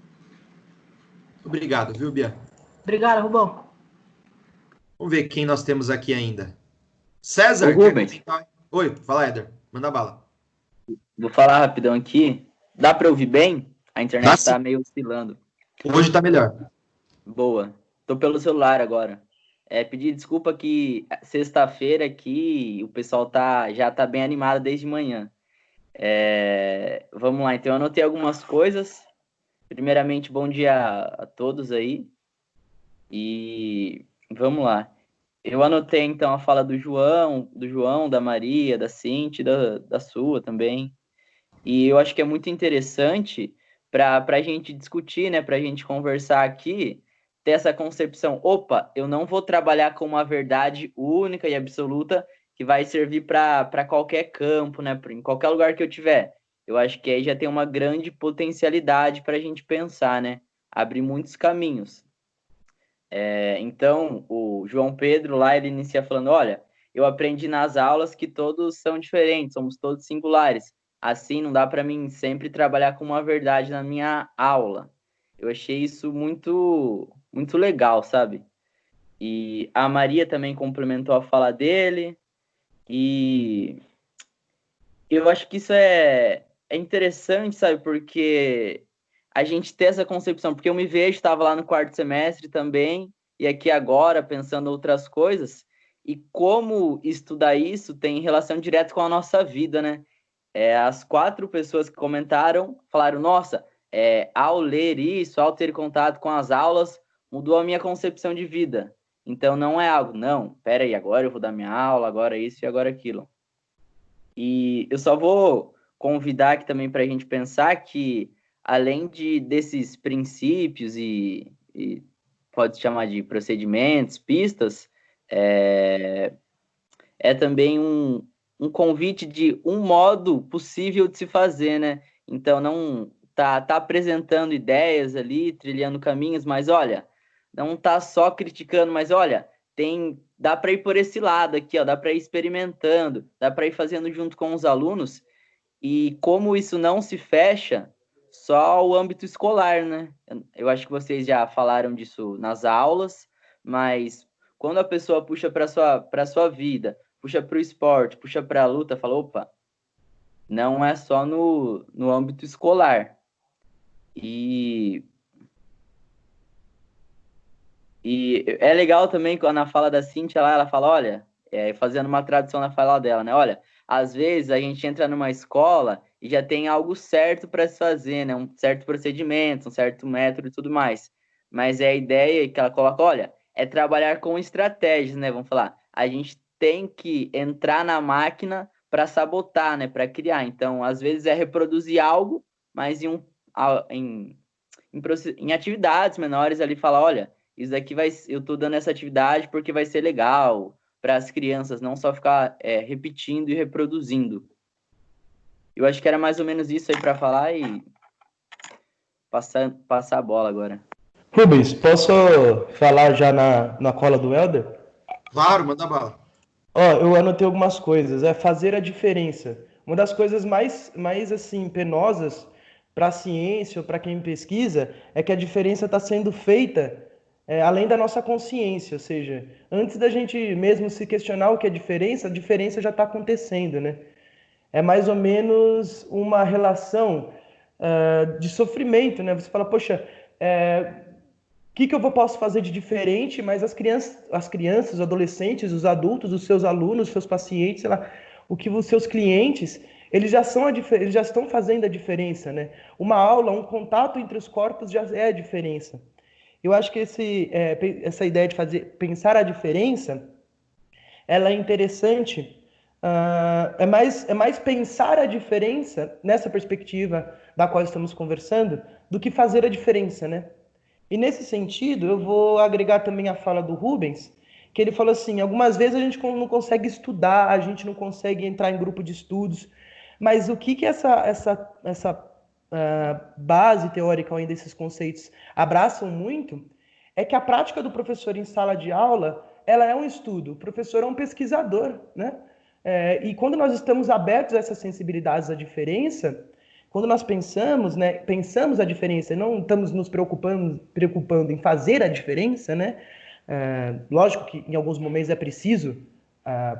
Obrigado, viu, Bia? Obrigada, Rubão. Vamos ver quem nós temos aqui ainda. César, Ô, Rubens. quer comentar? Oi, fala, Éder. Manda bala. Vou falar rapidão aqui. Dá para ouvir bem? A internet está meio oscilando. Hoje está melhor. Boa. Tô pelo celular agora. Pedir desculpa que sexta-feira aqui o pessoal já tá bem animado desde manhã. Vamos lá, então eu anotei algumas coisas. Primeiramente, bom dia a todos aí. E vamos lá. Eu anotei então a fala do João, da Maria, da Cintia, da sua também. E eu acho que é muito interessante para a gente discutir, né? Para a gente conversar aqui, ter essa concepção, opa, eu não vou trabalhar com uma verdade única e absoluta que vai servir para qualquer campo, né? Em qualquer lugar que eu tiver. Eu acho que aí já tem uma grande potencialidade para a gente pensar, né? Abrir muitos caminhos. Então, o João Pedro lá, ele inicia falando, olha, eu aprendi nas aulas que todos são diferentes, somos todos singulares. Assim, não dá para mim sempre trabalhar com uma verdade na minha aula. Eu achei isso muito, muito legal, sabe? E a Maria também complementou a fala dele. E eu acho que isso é interessante, sabe? Porque a gente tem essa concepção. Porque eu me vejo, estava lá no 4º semestre também, e aqui agora, pensando outras coisas. E como estudar isso tem relação direta com a nossa vida, né? As 4 pessoas que comentaram falaram, nossa, ao ler isso, ao ter contato com as aulas, mudou a minha concepção de vida. Então não é algo, não, peraí, agora eu vou dar minha aula, agora isso e agora aquilo. E eu só vou convidar aqui também para a gente pensar que, além desses princípios e pode chamar de procedimentos, pistas, também um convite de um modo possível de se fazer, né? Então, não tá apresentando ideias ali, trilhando caminhos, mas olha, não tá só criticando, mas olha, dá para ir por esse lado aqui, ó, dá para ir experimentando, dá para ir fazendo junto com os alunos, e como isso não se fecha só ao âmbito escolar, né? Eu acho que vocês já falaram disso nas aulas, mas quando a pessoa puxa para sua vida, puxa para o esporte, puxa para a luta, fala, opa, não é só no âmbito escolar. E é legal também, na fala da Cíntia lá, ela fala, olha, fazendo uma tradução na fala dela, né? Olha, às vezes a gente entra numa escola e já tem algo certo para se fazer, né? Um certo procedimento, um certo método e tudo mais. Mas é a ideia que ela coloca, olha, é trabalhar com estratégias, né? Vamos falar, a gente tem que entrar na máquina para sabotar, né? Para criar. Então, às vezes é reproduzir algo, mas em atividades menores ali falar, olha, isso daqui eu tô dando essa atividade porque vai ser legal para as crianças, não só ficar repetindo e reproduzindo. Eu acho que era mais ou menos isso aí para falar e passar a bola agora. Rubens, posso falar já na cola do Helder? Claro, manda bala. Eu anotei algumas coisas. Fazer a diferença. Uma das coisas mais assim, penosas para a ciência ou para quem pesquisa é que a diferença está sendo feita além da nossa consciência, ou seja, antes da gente mesmo se questionar o que é a diferença já está acontecendo, né? É mais ou menos uma relação de sofrimento, né? Você fala, poxa, o que eu posso fazer de diferente? Mas as crianças, os adolescentes, os adultos, os seus alunos, os seus pacientes, sei lá, os seus clientes, eles já estão fazendo a diferença, né? Uma aula, um contato entre os corpos já é a diferença. Eu acho que essa ideia de pensar a diferença, ela é interessante. É mais pensar a diferença nessa perspectiva da qual estamos conversando do que fazer a diferença, né? E nesse sentido, eu vou agregar também a fala do Rubens, que ele falou assim, algumas vezes a gente não consegue estudar, a gente não consegue entrar em grupo de estudos, mas o que essa base teórica ainda esses conceitos abraçam muito é que a prática do professor em sala de aula, ela é um estudo, o professor é um pesquisador, né? E quando nós estamos abertos a essas sensibilidades à diferença, quando nós pensamos a diferença e não estamos nos preocupando em fazer a diferença, né? Lógico que em alguns momentos é preciso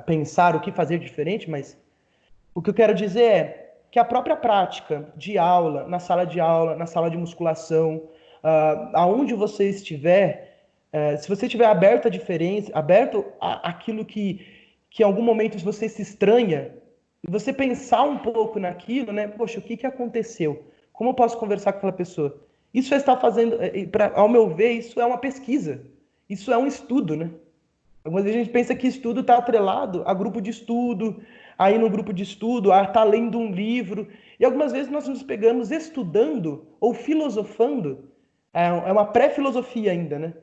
pensar o que fazer diferente, mas o que eu quero dizer é que a própria prática de aula, na sala de musculação, aonde você estiver, se você estiver aberto à diferença, aberto àquilo que em algum momento você se estranha, e você pensar um pouco naquilo, né? Poxa, o que aconteceu? Como eu posso conversar com aquela pessoa? Isso já está fazendo, ao meu ver, isso é uma pesquisa. Isso é um estudo, né? Algumas vezes a gente pensa que estudo está atrelado a grupo de estudo, aí no grupo de estudo, está lendo um livro. E algumas vezes nós nos pegamos estudando ou filosofando, é uma pré-filosofia ainda, né?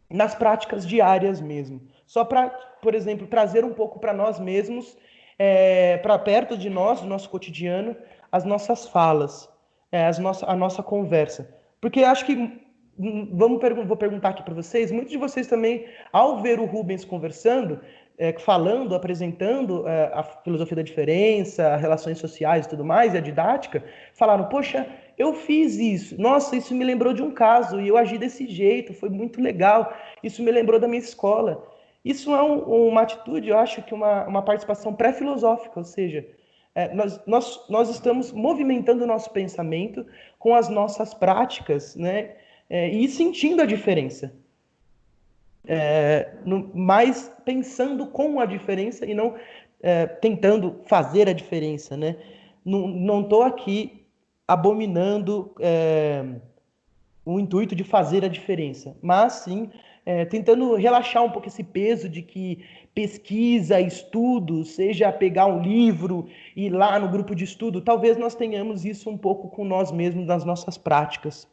Nas práticas diárias mesmo. Só para, por exemplo, trazer um pouco para nós mesmos, para perto de nós, do nosso cotidiano, as nossas falas, a nossa conversa. Porque acho que vou perguntar aqui para vocês, muitos de vocês também, ao ver o Rubens conversando, falando, apresentando a filosofia da diferença, relações sociais e tudo mais, e a didática, falaram, poxa, eu fiz isso, nossa, isso me lembrou de um caso, e eu agi desse jeito, foi muito legal, isso me lembrou da minha escola. Isso é uma atitude, eu acho que uma participação pré-filosófica, ou seja, nós estamos movimentando o nosso pensamento com as nossas práticas, né? E sentindo a diferença. Mas pensando com a diferença e não tentando fazer a diferença, né? Não estou aqui abominando o intuito de fazer a diferença, mas sim tentando relaxar um pouco esse peso de que pesquisa, estudo, seja pegar um livro e ir lá no grupo de estudo, talvez nós tenhamos isso um pouco com nós mesmos nas nossas práticas.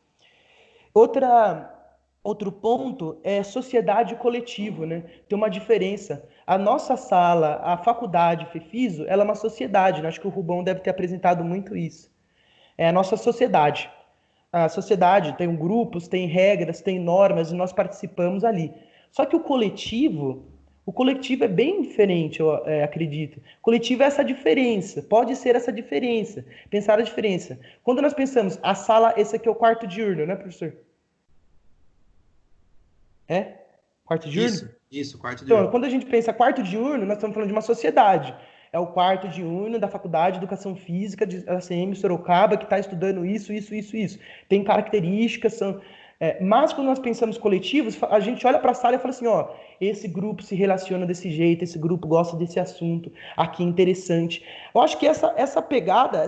Outro ponto é sociedade e coletivo, né? Tem uma diferença. A nossa sala, a faculdade FEFISO, ela é uma sociedade, né? Acho que o Rubão deve ter apresentado muito isso. É a nossa sociedade. A sociedade tem grupos, tem regras, tem normas, e nós participamos ali. Só que o coletivo é bem diferente, eu acredito. O coletivo é essa diferença, pode ser essa diferença, pensar a diferença. Quando nós pensamos, a sala, esse aqui é o quarto diurno, né, professor? Quarto diurno? Isso, quarto diurno. Então, quando a gente pensa quarto diurno, nós estamos falando de uma sociedade. É o quarto diurno da Faculdade de Educação Física de ACM Sorocaba, que está estudando isso. Tem características, mas quando nós pensamos coletivos, a gente olha para a sala e fala assim, esse grupo se relaciona desse jeito, esse grupo gosta desse assunto, aqui é interessante. Eu acho que essa pegada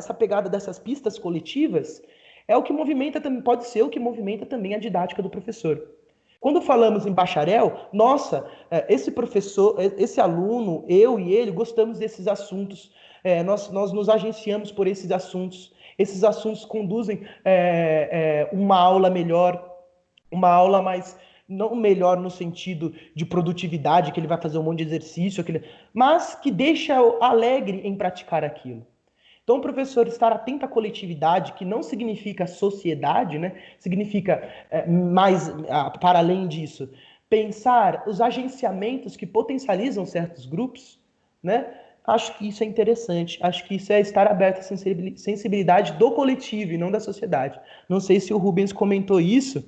dessas pistas coletivas é o que movimenta, pode ser o que movimenta também a didática do professor. Quando falamos em bacharel, nossa, esse professor, esse aluno, eu e ele gostamos desses assuntos, nós nos agenciamos por esses assuntos conduzem uma aula melhor, uma aula mais, não melhor no sentido de produtividade, que ele vai fazer um monte de exercício, mas que deixa alegre em praticar aquilo. Então, o professor estar atento à coletividade, que não significa sociedade, né? Significa mais, para além disso, pensar os agenciamentos que potencializam certos grupos, né? Acho que isso é interessante. Acho que isso é estar aberto à sensibilidade do coletivo e não da sociedade. Não sei se o Rubens comentou isso.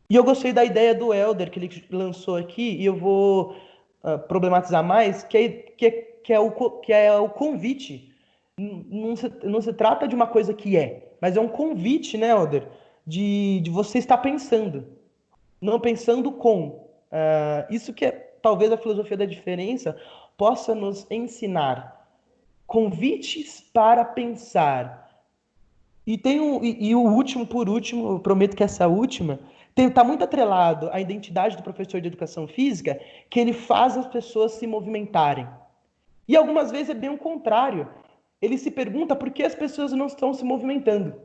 E eu gostei da ideia do Helder, que ele lançou aqui, e eu vou problematizar mais, que é o convite. Não se trata de uma coisa que mas é um convite, né, Helder, de você estar pensando, não pensando com. Isso que talvez a filosofia da diferença possa nos ensinar. Convites para pensar. E o último, por último, eu prometo que essa última, está muito atrelado à identidade do professor de educação física, que ele faz as pessoas se movimentarem. E algumas vezes é bem o contrário. Ele se pergunta por que as pessoas não estão se movimentando.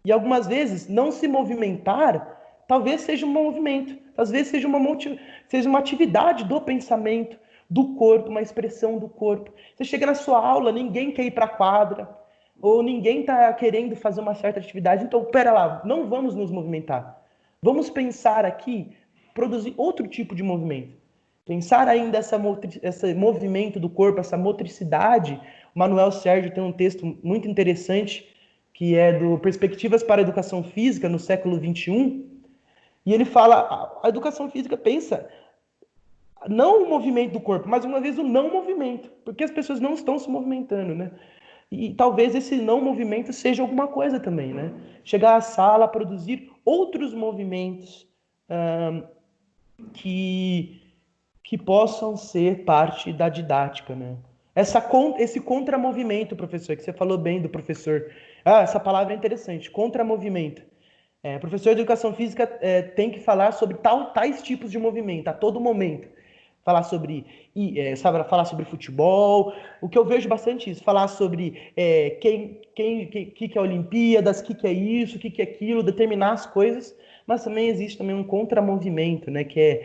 E algumas vezes, não se movimentar, talvez seja um movimento. Às vezes seja uma atividade do pensamento, do corpo, uma expressão do corpo. Você chega na sua aula, ninguém quer ir para a quadra, ou ninguém está querendo fazer uma certa atividade. Então, pera lá, não vamos nos movimentar. Vamos pensar aqui, produzir outro tipo de movimento. Pensar ainda esse movimento do corpo, essa motricidade. O Manuel Sérgio tem um texto muito interessante, que é do Perspectivas para a Educação Física no século XXI, e ele fala, a educação física pensa não o movimento do corpo, mas uma vez o não movimento, porque as pessoas não estão se movimentando, né? E talvez esse não movimento seja alguma coisa também, né? Chegar à sala, produzir outros movimentos que possam ser parte da didática, né? Esse contramovimento, professor, que você falou bem do professor. Essa palavra é interessante, contramovimento. Professor de educação física tem que falar sobre tais tipos de movimento a todo momento. Falar sobre futebol, o que eu vejo bastante isso, falar sobre que é Olimpíadas, o que é isso, o que é aquilo, determinar as coisas, mas também existe também um contramovimento, né, que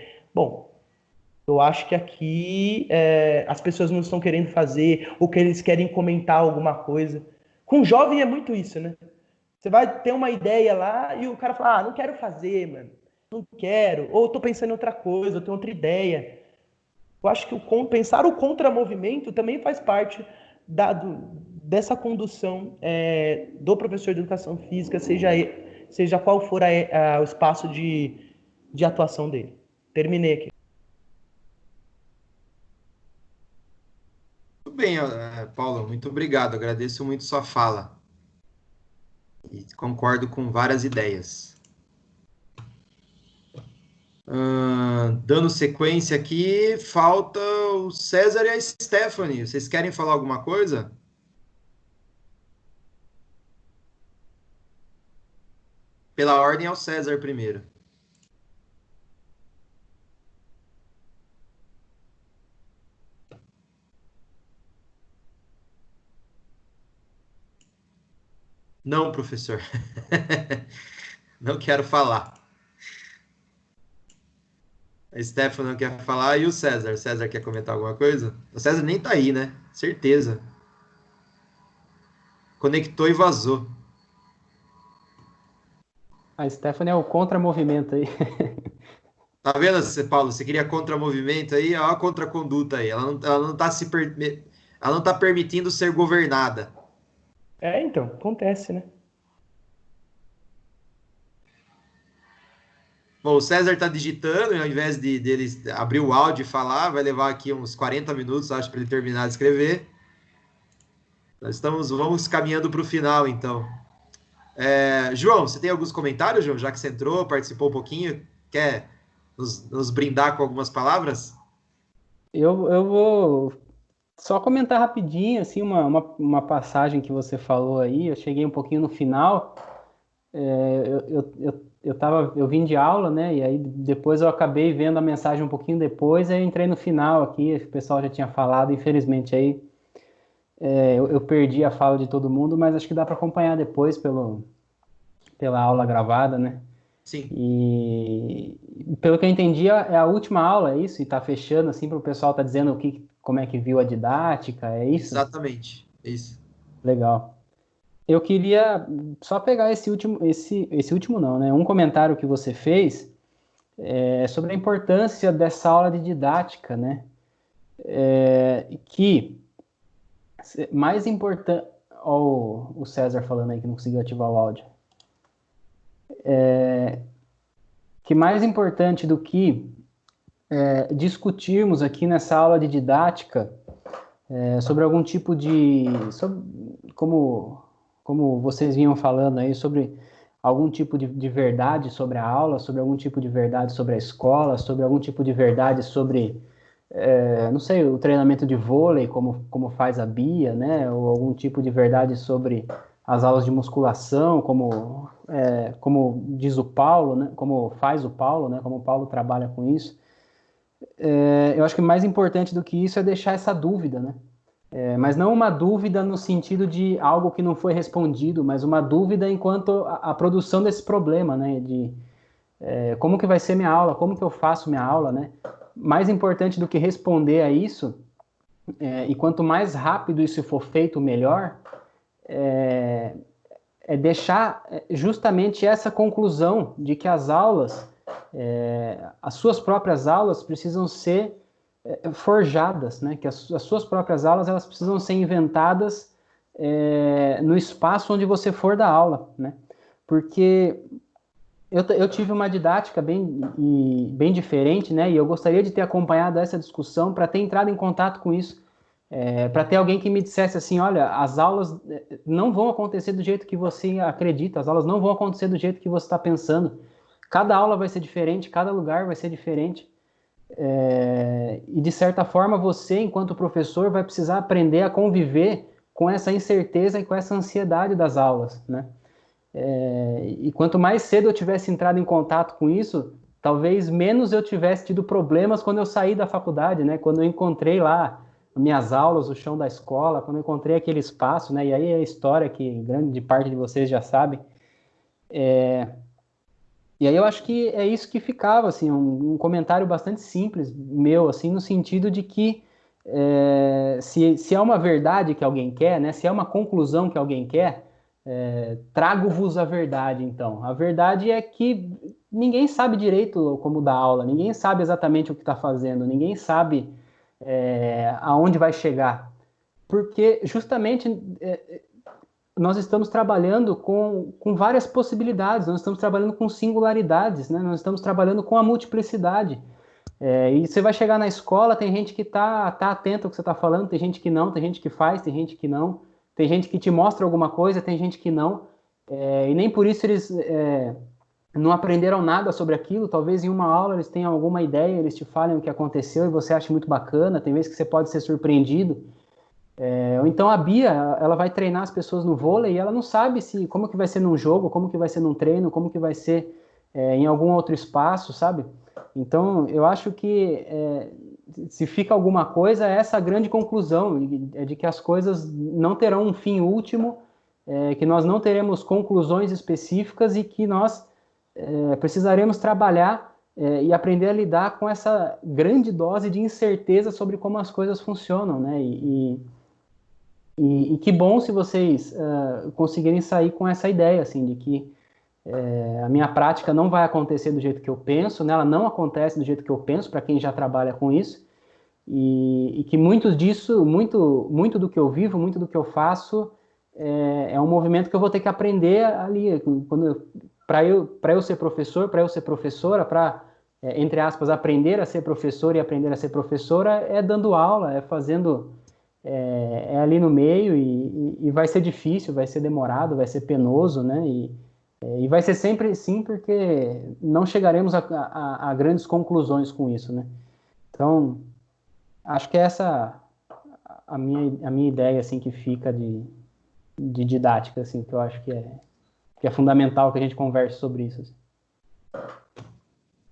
eu acho que aqui as pessoas não estão querendo fazer, ou que eles querem comentar alguma coisa. Com jovem é muito isso, né? Você vai ter uma ideia lá e o cara fala, não quero fazer, mano. Não quero. Ou tô pensando em outra coisa, eu tenho outra ideia. Eu acho que pensar o contramovimento também faz parte dessa condução do professor de educação física, seja qual for o espaço de atuação dele. Terminei aqui. Muito bem, Paulo, muito obrigado. Agradeço muito sua fala. E concordo com várias ideias. Dando sequência aqui, falta o César e a Stephanie. Vocês querem falar alguma coisa? Pela ordem, é o César primeiro. Não, professor. Não quero falar. A Stephanie não quer falar. E o César? O César quer comentar alguma coisa? O César nem tá aí, né? Certeza. Conectou e vazou. A Stephanie é o contramovimento aí. Tá vendo, Paulo? Você queria contramovimento aí? Olha a contraconduta aí. Ela não tá ela não tá permitindo ser governada. Então, acontece, né? Bom, o César está digitando, e ao invés dele abrir o áudio e falar, vai levar aqui uns 40 minutos, acho, para ele terminar de escrever. Vamos caminhando para o final, então. João, você tem alguns comentários, João? Já que você entrou, participou um pouquinho, quer nos brindar com algumas palavras? Eu vou só comentar rapidinho, assim, uma passagem que você falou aí. Eu cheguei um pouquinho no final. Eu vim de aula, né? E aí depois eu acabei vendo a mensagem um pouquinho depois, aí eu entrei no final aqui, o pessoal já tinha falado, infelizmente aí eu perdi a fala de todo mundo, mas acho que dá para acompanhar depois pela aula gravada, né? Sim. E pelo que eu entendi, é a última aula, é isso? E tá fechando assim para o pessoal tá dizendo como é que viu a didática, é isso? Exatamente, é isso. Legal. Eu queria só pegar esse último não, né? Um comentário que você fez sobre a importância dessa aula de didática, né? Que mais importante... Ó, o César falando aí que não conseguiu ativar o áudio. Que mais importante do que discutirmos aqui nessa aula de didática sobre algum tipo de... Como vocês vinham falando aí, sobre algum tipo de verdade sobre a aula, sobre algum tipo de verdade sobre a escola, sobre algum tipo de verdade sobre, não sei, o treinamento de vôlei, como faz a Bia, né? Ou algum tipo de verdade sobre as aulas de musculação, como diz o Paulo, né? Como faz o Paulo, né? Como o Paulo trabalha com isso. Eu acho que mais importante do que isso é deixar essa dúvida, né? Mas não uma dúvida no sentido de algo que não foi respondido, mas uma dúvida enquanto a produção desse problema, né? De como que vai ser minha aula, como que eu faço minha aula, né? Mais importante do que responder a isso, e quanto mais rápido isso for feito, melhor, é deixar justamente essa conclusão de que as aulas, as suas próprias aulas precisam ser forjadas, né? Que as suas próprias aulas elas precisam ser inventadas no espaço onde você for dar aula, né? Porque eu tive uma didática bem diferente, né? E eu gostaria de ter acompanhado essa discussão para ter entrado em contato com isso, para ter alguém que me dissesse assim, olha, as aulas não vão acontecer do jeito que você acredita, as aulas não vão acontecer do jeito que você está pensando. Cada aula vai ser diferente, cada lugar vai ser diferente. E de certa forma você, enquanto professor, vai precisar aprender a conviver com essa incerteza e com essa ansiedade das aulas, né? E quanto mais cedo eu tivesse entrado em contato com isso, talvez menos eu tivesse tido problemas quando eu saí da faculdade, né? Quando eu encontrei lá minhas aulas, o chão da escola, quando eu encontrei aquele espaço, né? E aí é a história que grande parte de vocês já sabe. E aí eu acho que é isso que ficava, assim, um comentário bastante simples meu, assim, no sentido de que se é uma verdade que alguém quer, né, se é uma conclusão que alguém quer, trago-vos a verdade, então. A verdade é que ninguém sabe direito como dar aula, ninguém sabe exatamente o que está fazendo, ninguém sabe aonde vai chegar. Porque justamente nós estamos trabalhando com várias possibilidades, nós estamos trabalhando com singularidades, né? Nós estamos trabalhando com a multiplicidade. E você vai chegar na escola, tem gente que tá atento ao que você está falando, tem gente que não, tem gente que faz, tem gente que não, tem gente que te mostra alguma coisa, tem gente que não, e nem por isso eles não aprenderam nada sobre aquilo. Talvez em uma aula eles tenham alguma ideia, eles te falem o que aconteceu e você acha muito bacana, tem vezes que você pode ser surpreendido. Ou então a Bia, ela vai treinar as pessoas no vôlei e ela não sabe como que vai ser num jogo, como que vai ser num treino, como que vai ser em algum outro espaço, sabe? Então, eu acho que se fica alguma coisa, é essa grande conclusão, de que as coisas não terão um fim último, que nós não teremos conclusões específicas e que nós precisaremos trabalhar e aprender a lidar com essa grande dose de incerteza sobre como as coisas funcionam, né? E que bom se vocês conseguirem sair com essa ideia, assim, de que a minha prática não vai acontecer do jeito que eu penso, né? Ela não acontece do jeito que eu penso, para quem já trabalha com isso, e que muito do que eu vivo, muito do que eu faço, é um movimento que eu vou ter que aprender ali, para eu ser professor, para eu ser professora, para, entre aspas, aprender a ser professor e aprender a ser professora, é dando aula, é fazendo... É ali no meio, e vai ser difícil, vai ser demorado, vai ser penoso, né? E vai ser sempre assim, porque não chegaremos a grandes conclusões com isso, né? Então, acho que essa a minha ideia, assim, que fica de didática, assim, que eu acho que é fundamental que a gente converse sobre isso. Assim.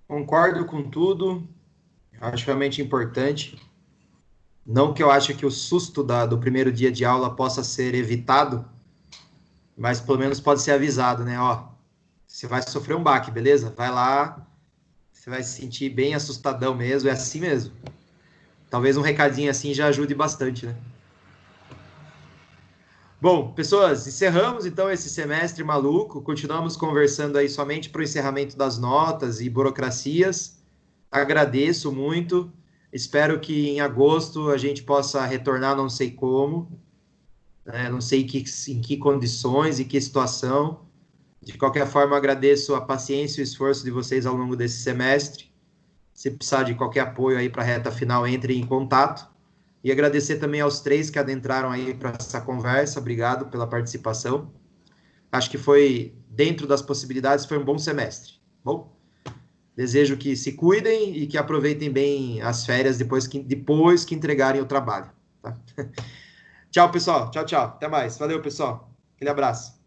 Concordo com tudo, acho realmente importante. Não que eu ache que o susto do primeiro dia de aula possa ser evitado, mas pelo menos pode ser avisado, né? Ó, você vai sofrer um baque, beleza? Vai lá, você vai se sentir bem assustadão mesmo, é assim mesmo. Talvez um recadinho assim já ajude bastante, né? Bom, pessoas, encerramos então esse semestre maluco, continuamos conversando aí somente para o encerramento das notas e burocracias. Agradeço muito. Espero que em agosto a gente possa retornar, não sei como, né? Não sei em que condições e que situação. De qualquer forma, agradeço a paciência e o esforço de vocês ao longo desse semestre. Se precisar de qualquer apoio aí para a reta final, entre em contato. E agradecer também aos 3 que adentraram aí para essa conversa. Obrigado pela participação. Acho que foi, dentro das possibilidades, foi um bom semestre. Bom? Desejo que se cuidem e que aproveitem bem as férias depois que entregarem o trabalho. Tá? Tchau, pessoal. Tchau, tchau. Até mais. Valeu, pessoal. Aquele abraço.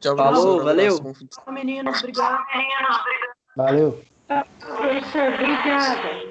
Tchau, falou, valeu. Tchau, meninos. Obrigado. Valeu. Professor, obrigada.